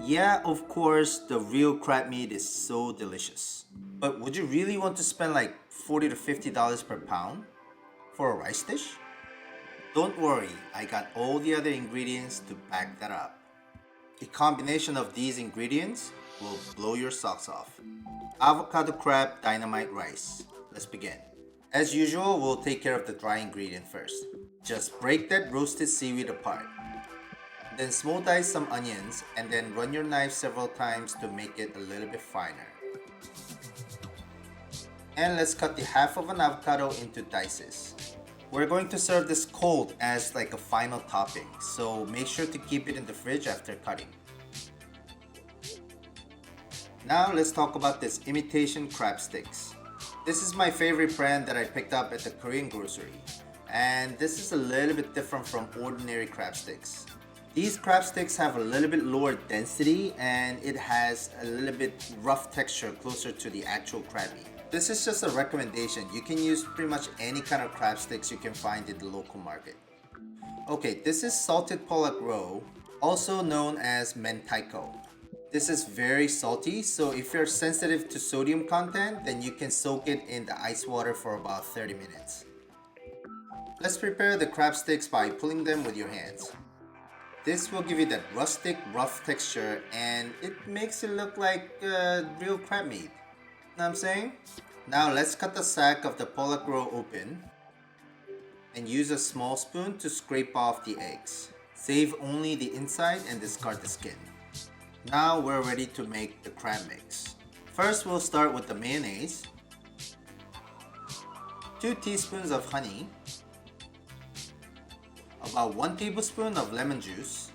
Yeah, of course, the real crab meat is so delicious. But would you really want to spend like $40 to $50 per pound for a rice dish? Don't worry, I got all the other ingredients to back that up. A combination of these ingredients will blow your socks off. Avocado crab dynamite rice. Let's begin. As usual, we'll take care of the dry ingredient first. Just break that roasted seaweed apart. Then small dice some onions and then run your knife several times to make it a little bit finer. And let's cut the half of an avocado into dices. We're going to serve this cold as like a final topping, so make sure to keep it in the fridge after cutting. Now let's talk about this imitation crab sticks. This is my favorite brand that I picked up at the Korean grocery, and this is a little bit different from ordinary crab sticks. These crab sticks have a little bit lower density and it has a little bit rough texture closer to the actual crab meat. This is just a recommendation. You can use pretty much any kind of crab sticks you can find in the local market. Okay, this is salted Pollack roe, also known as mentaiko. This is very salty, so if you're sensitive to sodium content, then you can soak it in the ice water for about 30 minutes. Let's prepare the crab sticks by pulling them with your hands. This will give you that rustic, rough texture and it makes it look like real crab meat. Know what I'm saying? Now let's cut the sack of the Pollack roe open and use a small spoon to scrape off the eggs. Save only the inside and discard the skin. Now we're ready to make the crab mix. First we'll start with the mayonnaise, 2 teaspoons of honey, about 1 tablespoon of lemon juice,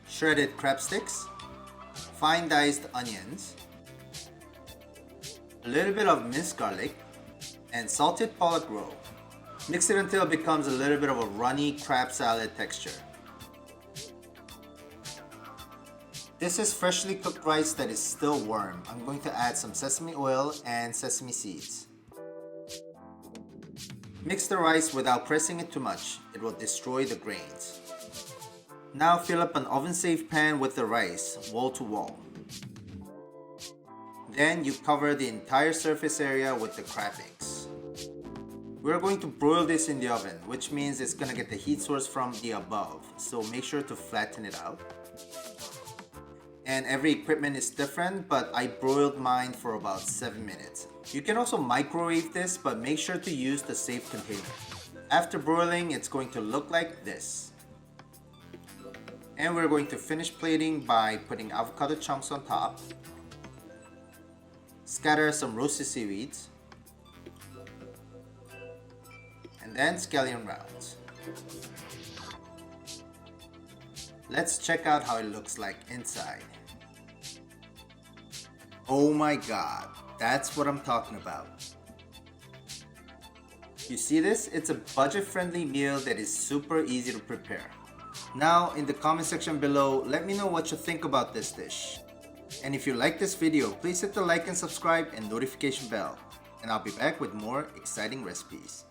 shredded crab sticks, fine diced onions, a little bit of minced garlic, and salted Pollack roe. Mix it until it becomes a little bit of a runny crab salad texture. This is freshly cooked rice that is still warm. I'm going to add some sesame oil and sesame seeds. Mix the rice without pressing it too much. It will destroy the grains. Now fill up an oven-safe pan with the rice, wall to wall. Then you cover the entire surface area with the crab mix. We're going to broil this in the oven, which means it's going to get the heat source from the above, so make sure to flatten it out. And every equipment is different, but I broiled mine for about 7 minutes. You can also microwave this, but make sure to use the safe container. After broiling, it's going to look like this. And we're going to finish plating by putting avocado chunks on top. Scatter some roasted seaweeds. And then scallion rounds. Let's check out how it looks like inside. Oh my god, that's what I'm talking about. You see this? It's a budget-friendly meal that is super easy to prepare. Now in the comment section below, let me know what you think about this dish. And if you like this video, please hit the like and subscribe and notification bell. And I'll be back with more exciting recipes.